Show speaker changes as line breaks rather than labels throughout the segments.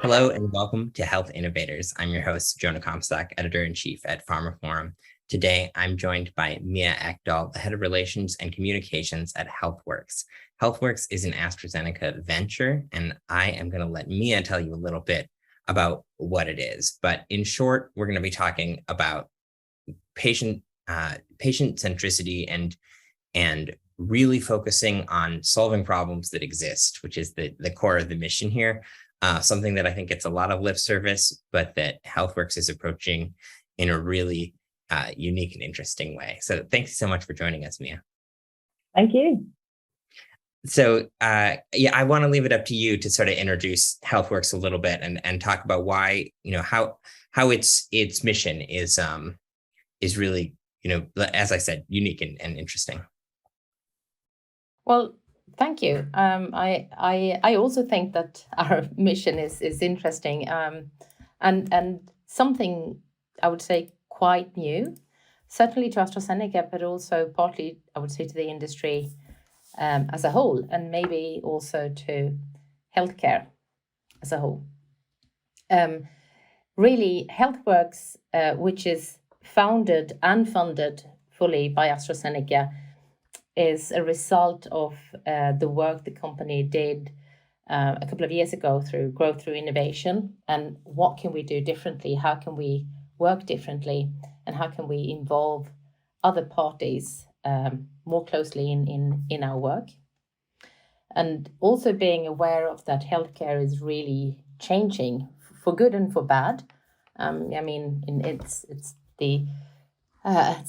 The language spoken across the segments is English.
Hello and welcome to Health Innovators. I'm your host, Jonah Comstock, Editor-in-Chief at pharmaphorum. Today, I'm joined by Mia Ekdahl, the Head of Relations and Communications at HealthWorks. HealthWorks is an AstraZeneca venture, and I am going to let Mia tell you a little bit about what it is. But in short, we're going to be talking about patient centricity and really focusing on solving problems that exist, which is the core of the mission here. Something that I think gets a lot of lip service, but that HealthWorks is approaching in a really unique and interesting way. So thanks so much for joining us, Mia.
Thank you.
So yeah, I want to leave it up to you to sort of introduce HealthWorks a little bit and talk about why, how its mission is really, as I said, unique and interesting.
Well, thank you. I also think that our mission is interesting, and something I would say quite new, certainly to AstraZeneca, but also partly I would say to the industry as a whole, and maybe also to healthcare as a whole. Really, HealthWorks, which is founded and funded fully by AstraZeneca, is a result of the work the company did a couple of years ago through growth through innovation, and what can we do differently, how can we work differently, and how can we involve other parties more closely in our work. And also being aware of that healthcare is really changing for good and for bad. It's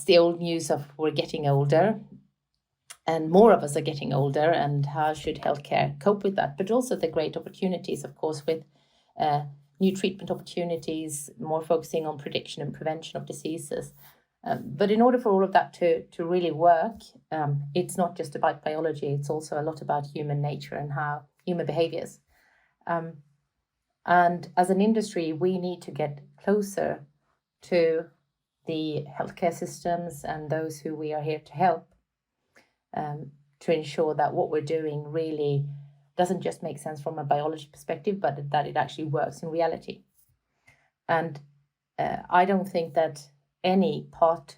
the old news of we're getting older, and more of us are getting older, and how should healthcare cope with that? But also the great opportunities, of course, with new treatment opportunities, more focusing on prediction and prevention of diseases. But in order for all of that to really work, it's not just about biology, it's also a lot about human nature and how human behaviors. And as an industry, we need to get closer to the healthcare systems and those who we are here to help, to ensure that what we're doing really doesn't just make sense from a biology perspective, but that it actually works in reality. And I don't think that any part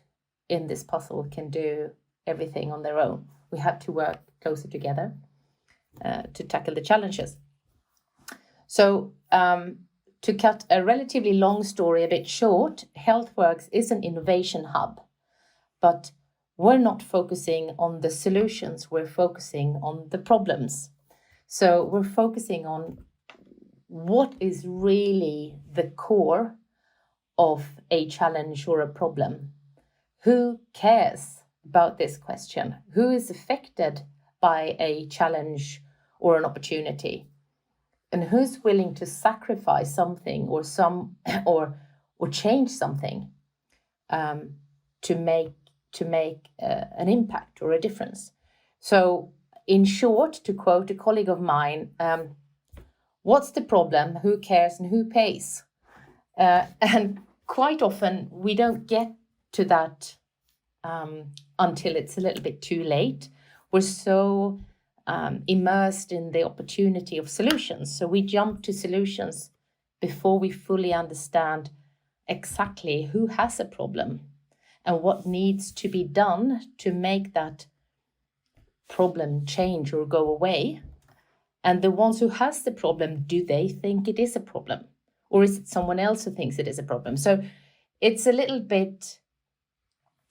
in this puzzle can do everything on their own. We have to work closer together to tackle the challenges. So to cut a relatively long story a bit short, HealthWorks is an innovation hub, but we're not focusing on the solutions, we're focusing on the problems. So we're focusing on what is really the core of a challenge or a problem. Who cares about this question? Who is affected by a challenge or an opportunity? And who's willing to sacrifice something or change something to make an impact or a difference? So in short, to quote a colleague of mine, what's the problem, who cares, and who pays? And quite often we don't get to that until it's a little bit too late. We're so immersed in the opportunity of solutions. So we jump to solutions before we fully understand exactly who has a problem and what needs to be done to make that problem change or go away. And the ones who has the problem, do they think it is a problem? Or is it someone else who thinks it is a problem? So it's a little bit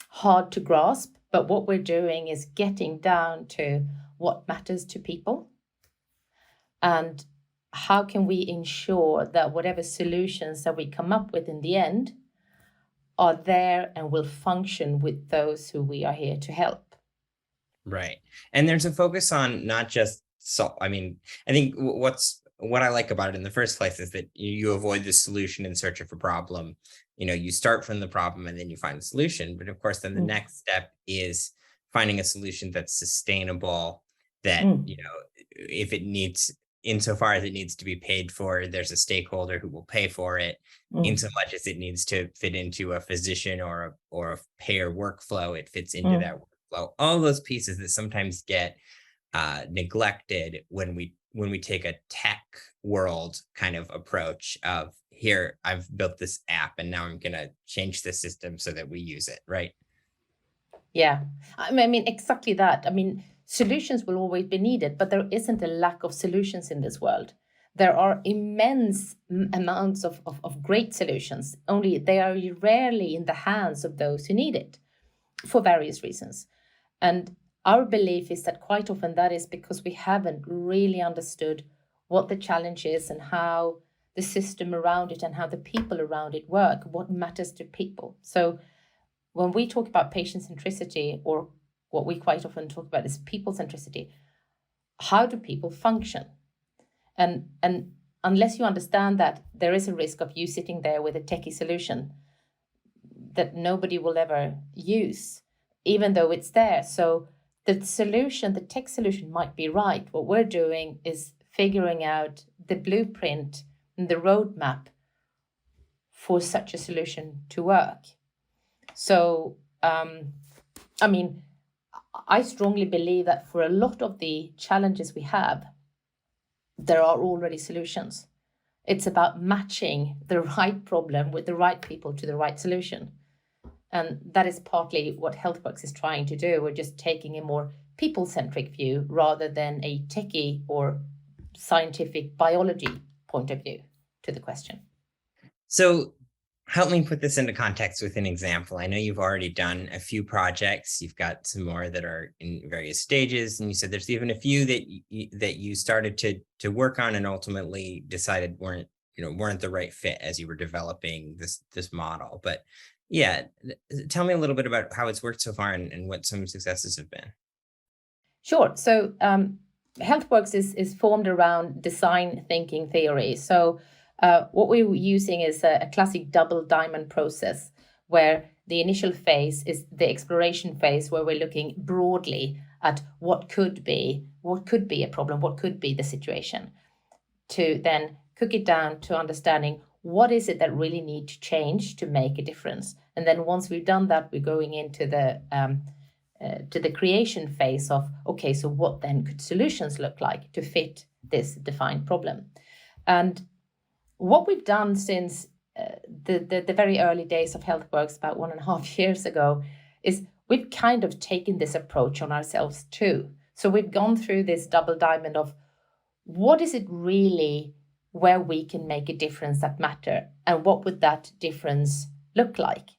hard to grasp, but what we're doing is getting down to what matters to people and how can we ensure that whatever solutions that we come up with in the end are there and will function with those who we are here to help.
Right. And there's a focus on not just I think what I like about it in the first place is that you avoid the solution in search of a problem. You start from the problem and then you find the solution. But of course, then the next step is finding a solution that's sustainable, that, if it needs, insofar as it needs to be paid for, there's a stakeholder who will pay for it. Insomuch as it needs to fit into a physician or a payer workflow, it fits into that workflow. All those pieces that sometimes get neglected when we take a tech world kind of approach of, here, I've built this app and now I'm going to change the system so that we use it, right?
Yeah, I mean, exactly that. I mean, solutions will always be needed, but there isn't a lack of solutions in this world. There are immense amounts of great solutions, only they are rarely in the hands of those who need it for various reasons. And our belief is that quite often that is because we haven't really understood what the challenge is and how the system around it and how the people around it work, what matters to people. So when we talk about patient centricity, or what we quite often talk about is people centricity, how do people function? And unless you understand that there is a risk of you sitting there with a techie solution that nobody will ever use, even though it's there. So the solution, the tech solution might be right. What we're doing is figuring out the blueprint and the roadmap for such a solution to work. So, I mean, I strongly believe that for a lot of the challenges we have, there are already solutions. It's about matching the right problem with the right people to the right solution. And that is partly what HealthWorks is trying to do. We're just taking a more people-centric view rather than a techie or scientific biology point of view to the question.
So help me put this into context with an example. I know you've already done a few projects. You've got some more that are in various stages, and you said there's even a few that you started to work on and ultimately decided weren't the right fit as you were developing this model. But yeah, tell me a little bit about how it's worked so far and what some successes have been.
Sure. So HealthWorks is formed around design thinking theory. So what we're using is a classic double diamond process, where the initial phase is the exploration phase, where we're looking broadly at what could be a problem, what could be the situation, to then cook it down to understanding what is it that really need to change to make a difference. And then once we've done that, we're going into the creation phase of, okay, so what then could solutions look like to fit this defined problem? And what we've done since the very early days of HealthWorks, about 1.5 years ago, is we've kind of taken this approach on ourselves too. So we've gone through this double diamond of what is it really where we can make a difference that matter, and what would that difference look like?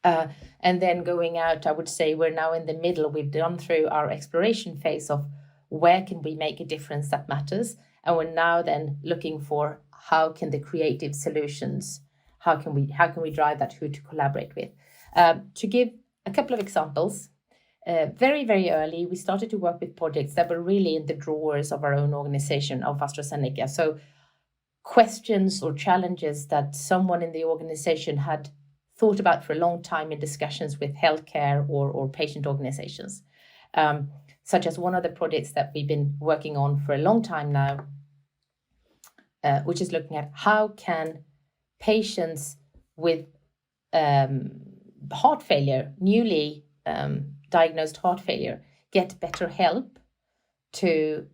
And then going out, I would say we're now in the middle. We've gone through our exploration phase of where can we make a difference that matters, and we're now then looking for how can the creative solutions, how can we drive that, who to collaborate with. To give a couple of examples, very, very early, we started to work with projects that were really in the drawers of our own organization of AstraZeneca. So questions or challenges that someone in the organization had thought about for a long time in discussions with healthcare or patient organizations, such as one of the projects that we've been working on for a long time now, which is looking at how can patients with heart failure, newly diagnosed heart failure, get better help to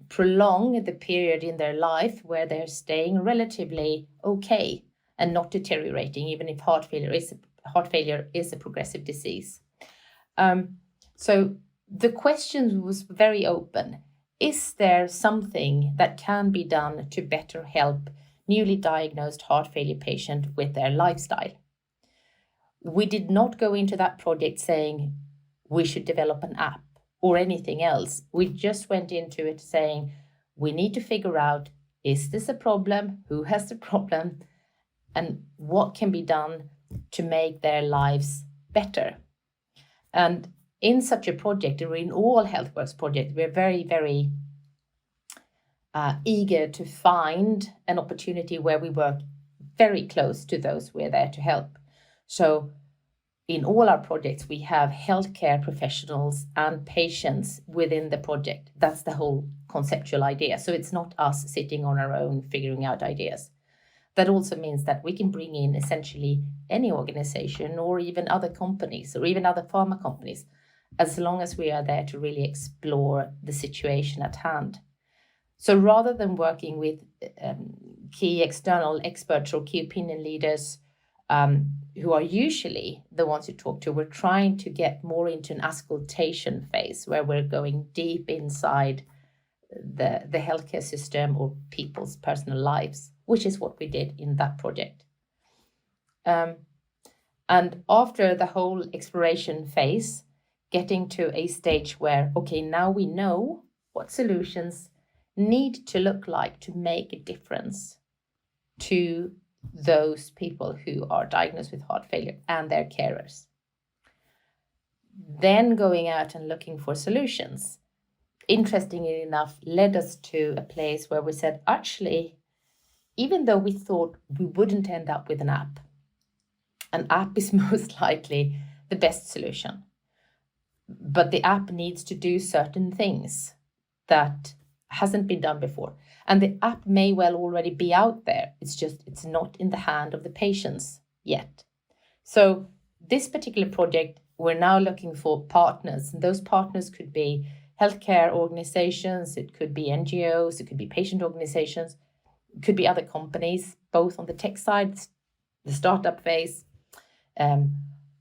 prolong the period in their life where they're staying relatively okay and not deteriorating, even if heart failure is a progressive disease. So the question was very open. Is there something that can be done to better help newly diagnosed heart failure patient with their lifestyle? We did not go into that project saying we should develop an app or anything else. We just went into it saying we need to figure out, is this a problem? Who has the problem? And what can be done to make their lives better? And in such a project, or in all HealthWorks projects, we're very, very eager to find an opportunity where we work very close to those we're there to help. So in all our projects, we have healthcare professionals and patients within the project. That's the whole conceptual idea. So it's not us sitting on our own figuring out ideas. That also means that we can bring in essentially any organization or even other companies or even other pharma companies as long as we are there to really explore the situation at hand. So rather than working with key external experts or key opinion leaders who are usually the ones you talk to, we're trying to get more into an auscultation phase where we're going deep inside the healthcare system or people's personal lives, which is what we did in that project. And after the whole exploration phase, getting to a stage where, okay, now we know what solutions need to look like to make a difference to those people who are diagnosed with heart failure and their carers. Then going out and looking for solutions, interestingly enough, led us to a place where we said, actually, even though we thought we wouldn't end up with an app is most likely the best solution. But the app needs to do certain things that hasn't been done before. And the app may well already be out there. It's not in the hand of the patients yet. So this particular project, we're now looking for partners. And those partners could be healthcare organizations, it could be NGOs, it could be patient organizations, it could be other companies, both on the tech side, the startup phase,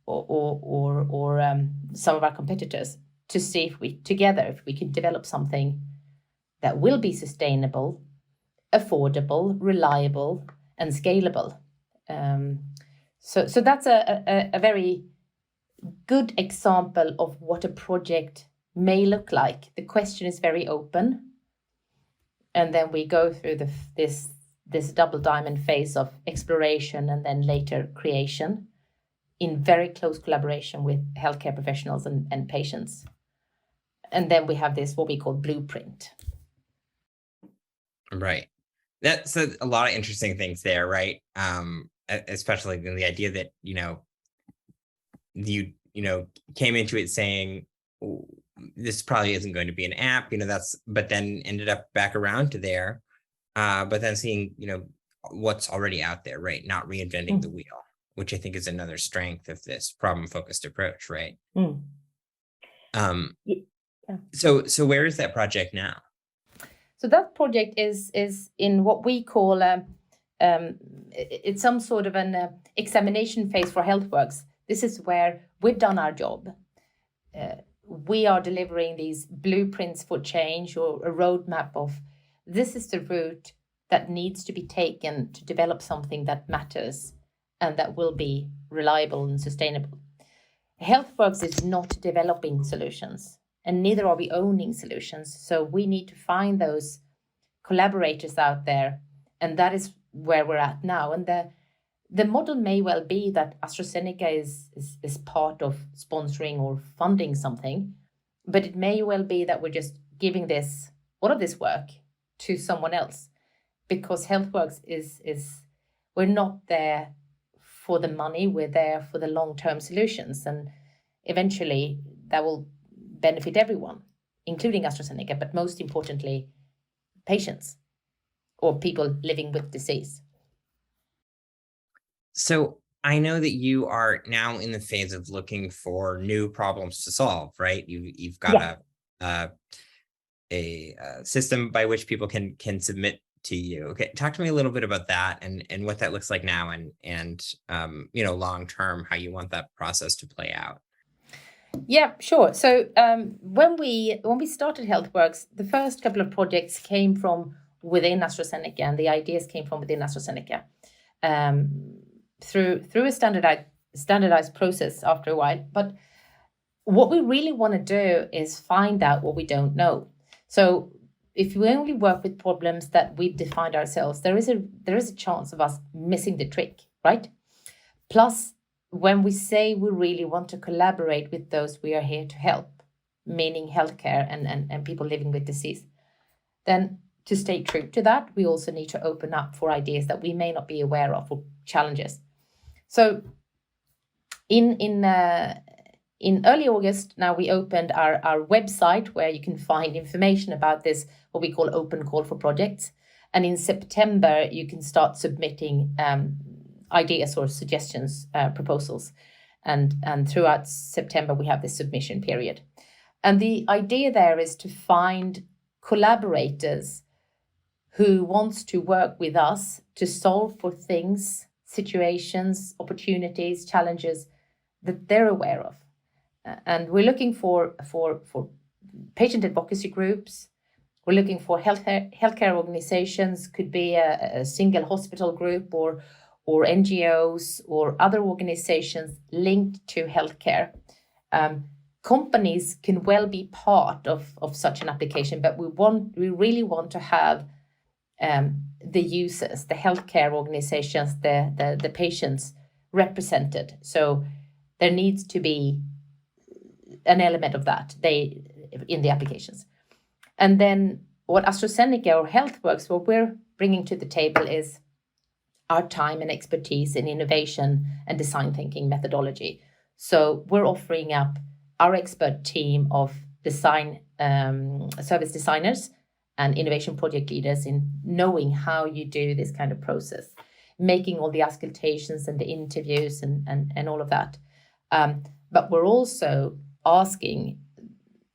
or some of our competitors, to see if we can develop something that will be sustainable, affordable, reliable, and scalable. So that's a very good example of what a project may look like. The question is very open, and then we go through this double diamond phase of exploration and then later creation in very close collaboration with healthcare professionals and patients. And then we have this, what we call blueprint.
Right. That's a lot of interesting things there, right? Especially in the idea that, you came into it saying, oh, this probably isn't going to be an app, but then ended up back around to there, but then seeing, what's already out there, right? Not reinventing the wheel, which I think is another strength of this problem-focused approach, right?
Yeah.
So where is that project now?
So that project is in what we call it's some sort of an examination phase for HealthWorks. This is where we've done our job. We are delivering these blueprints for change, or a roadmap of this is the route that needs to be taken to develop something that matters and that will be reliable and sustainable. HealthWorks is not developing solutions, and neither are we owning solutions. So we need to find those collaborators out there, and that is where we're at now. And the model may well be that AstraZeneca is part of sponsoring or funding something, but it may well be that we're just giving all of this work to someone else, because HealthWorks is we're not there for the money, we're there for the long-term solutions, and eventually that will benefit everyone, including AstraZeneca, but most importantly, patients or people living with disease.
So I know that you are now in the phase of looking for new problems to solve, right? You've got a system by which people can submit to you. Okay, talk to me a little bit about that and what that looks like now, and long term, how you want that process to play out.
Yeah, sure. So when we started HealthWorks, the first couple of projects came from within AstraZeneca, and the ideas came from within AstraZeneca through a standardized process after a while. But what we really want to do is find out what we don't know. So if we only work with problems that we've defined ourselves, there is a chance of us missing the trick, right? Plus, when we say we really want to collaborate with those we are here to help, meaning healthcare and people living with disease, then to stay true to that, we also need to open up for ideas that we may not be aware of, or challenges. So in early August, now we opened our website where you can find information about this, what we call open call for projects. And in September, you can start submitting ideas or suggestions, proposals. And throughout September, we have this submission period. And the idea there is to find collaborators who wants to work with us to solve for things, situations, opportunities, challenges that they're aware of. And we're looking for patient advocacy groups. We're looking for healthcare organizations, could be a single hospital group or NGOs or other organizations linked to healthcare. Companies can well be part of such an application, but we really want to have the users, the healthcare organizations, the patients represented. So there needs to be an element of that in the applications. And then what AstraZeneca or HealthWorks, what we're bringing to the table is our time and expertise in innovation and design thinking methodology. So we're offering up our expert team of design service designers and innovation project leaders in knowing how you do this kind of process, making all the auscultations and the interviews and all of that. But we're also asking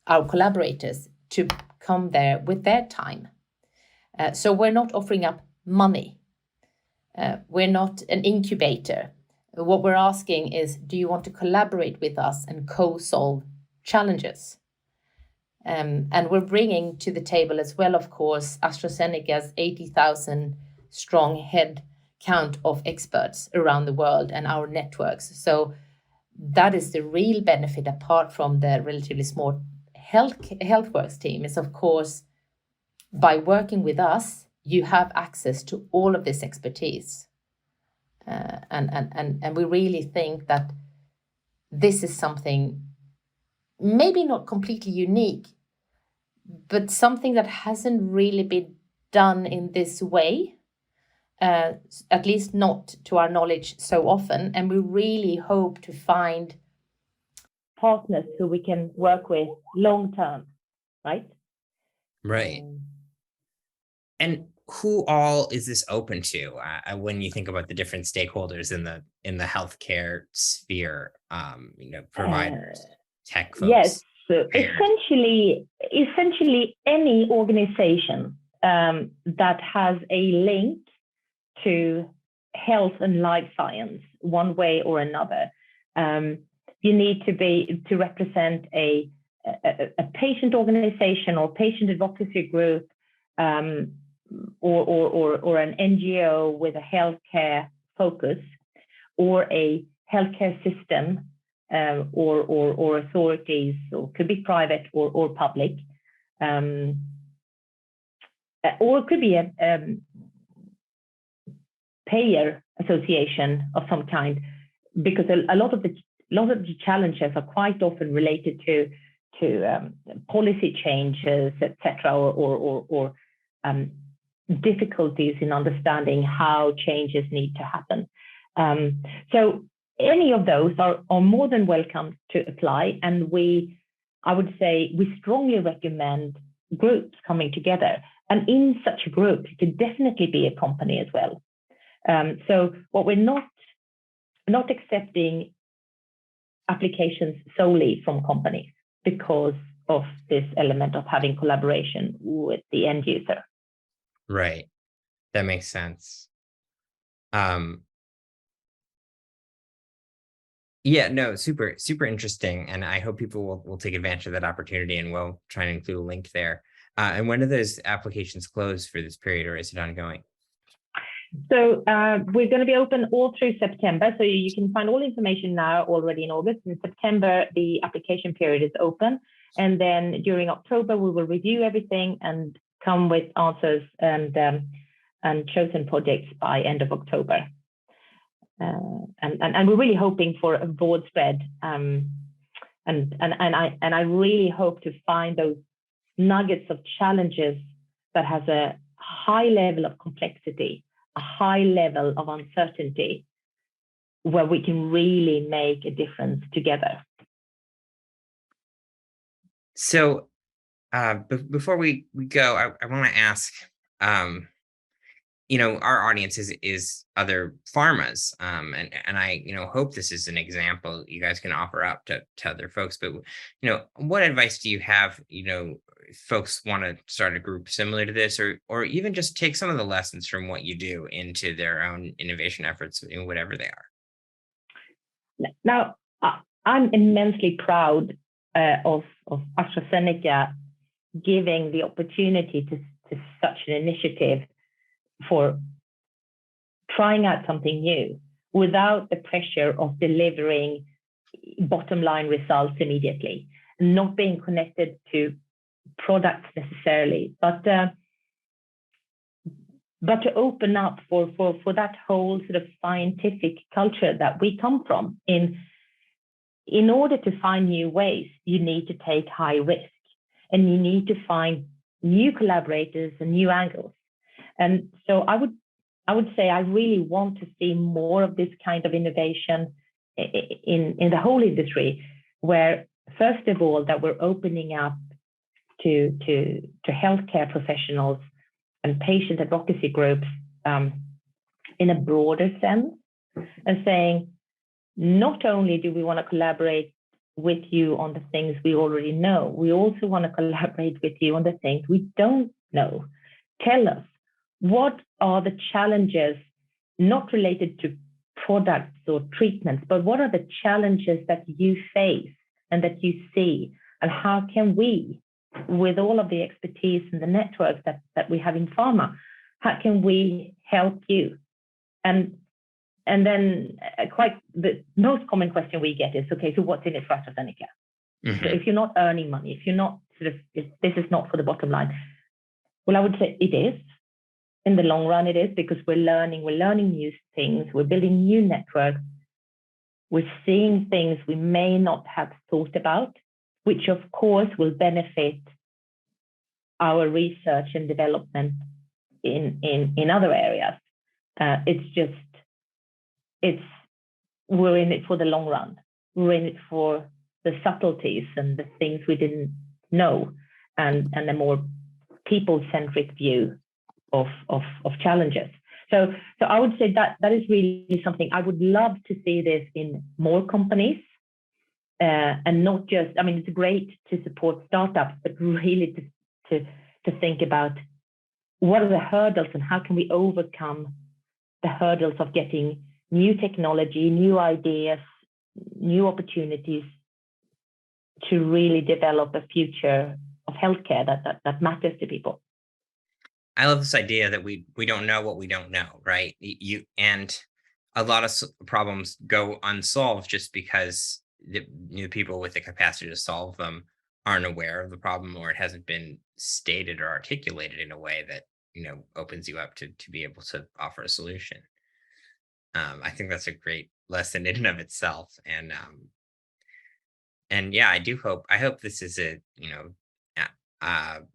our collaborators to come there with their time. So we're not offering up money. We're not an incubator. What we're asking is, do you want to collaborate with us and co-solve challenges? And we're bringing to the table as well, of course, AstraZeneca's 80,000 strong head count of experts around the world and our networks. So that is the real benefit, apart from the relatively small HealthWorks team, is, of course, by working with us, you have access to all of this expertise. And we really think that this is something maybe not completely unique, but something that hasn't really been done in this way, at least not to our knowledge so often. And we really hope to find partners who we can work with long term, right?
Right. And who all is this open to when you think about the different stakeholders in the healthcare sphere? Providers, tech folks.
Yes, so essentially any organization that has a link to health and life science one way or another. You need to represent a patient organization or patient advocacy group, or an NGO with a healthcare focus, or a healthcare system, or authorities, or could be private or public, or it could be a payer association of some kind, because a lot of the challenges are quite often related to policy changes, etc., or difficulties in understanding how changes need to happen. So any of those are more than welcome to apply, and I would say we strongly recommend groups coming together. And in such a group, it could definitely be a company as well. So what we're not accepting applications solely from companies because of this element of having collaboration with the end user.
Right. That makes sense. Yeah, no, super, super interesting. And I hope people will take advantage of that opportunity, and we'll try and include a link there. And when do those applications close for this period, or is it ongoing?
So we're going to be open all through September. So you can find all information now already in August. In September, the application period is open. And then during October, we will review everything and come with answers and chosen projects by end of October. And we're really hoping for a broad spread. And I really hope to find those nuggets of challenges that has a high level of complexity, a high level of uncertainty, where we can really make a difference together.
So before we go, I want to ask, our audience is other pharmas, and I hope this is an example you guys can offer up to other folks. But what advice do you have? If folks want to start a group similar to this, or even just take some of the lessons from what you do into their own innovation efforts, whatever they are.
Now, I'm immensely proud of AstraZeneca giving the opportunity to such an initiative for trying out something new without the pressure of delivering bottom line results immediately, not being connected to products necessarily, but to open up for that whole sort of scientific culture that we come from. In order to find new ways, you need to take high risk, and you need to find new collaborators and new angles. And so I would say I really want to see more of this kind of innovation in the whole industry, where first of all that we're opening up to healthcare professionals and patient advocacy groups in a broader sense, and saying, not only do we want to collaborate with you on the things we already know, we also want to collaborate with you on the things we don't know. Tell us, what are the challenges, not related to products or treatments, but what are the challenges that you face and that you see, and how can we, with all of the expertise and the networks that we have in pharma, how can we help you? And then the most common question we get is, okay, so what's in it for AstraZeneca?
Mm-hmm.
So if you're not earning money, if you're not if this is not for the bottom line, well, I would say it is. In the long run, it is, because we're learning new things, we're building new networks, we're seeing things we may not have thought about, which of course will benefit our research and development in other areas. We're in it for the long run. We're in it for the subtleties and the things we didn't know, and a more people-centric view of challenges. So I would say that is really something I would love to see this in more companies, and not just, I mean, it's great to support startups, but really to think about what are the hurdles and how can we overcome the hurdles of getting new technology, new ideas, new opportunities to really develop a future of healthcare that matters to people.
I love this idea that we don't know what we don't know, right? And a lot of problems go unsolved just because the people with the capacity to solve them aren't aware of the problem, or it hasn't been stated or articulated in a way that opens you up to be able to offer a solution. I think that's a great lesson in and of itself, and yeah, I hope this is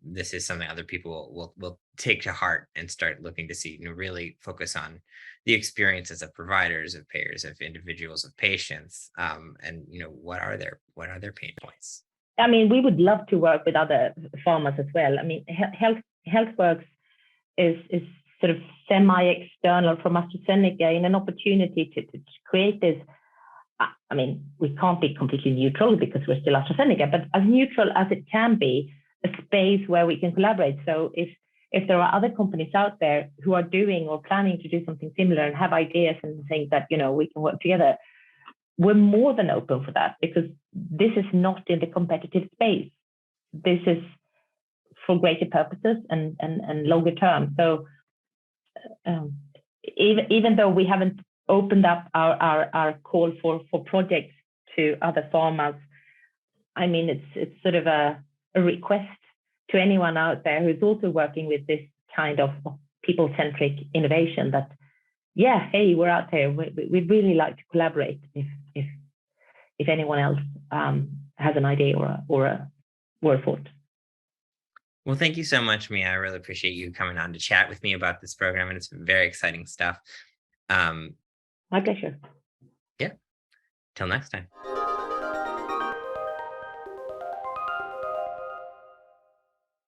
this is something other people will take to heart and start looking to see, really focus on the experiences of providers, of payers, of individuals, of patients, and what are their pain points.
I mean, we would love to work with other pharmas as well. I mean, HealthWorks is sort of semi-external from AstraZeneca in an opportunity to create this. I mean, we can't be completely neutral because we're still AstraZeneca, but as neutral as it can be, a space where we can collaborate. So if there are other companies out there who are doing or planning to do something similar and have ideas and think that, we can work together, we're more than open for that, because this is not in the competitive space. This is for greater purposes and longer term. So even though we haven't opened up our call for projects to other pharmas, I mean, it's sort of a request to anyone out there who's also working with this kind of people-centric innovation that, yeah, hey, we're out there. We'd really like to collaborate if anyone else has an idea or a word thought.
Well, thank you so much, Mia. I really appreciate you coming on to chat with me about this program, and it's very exciting stuff.
My pleasure.
Yeah. Till next time.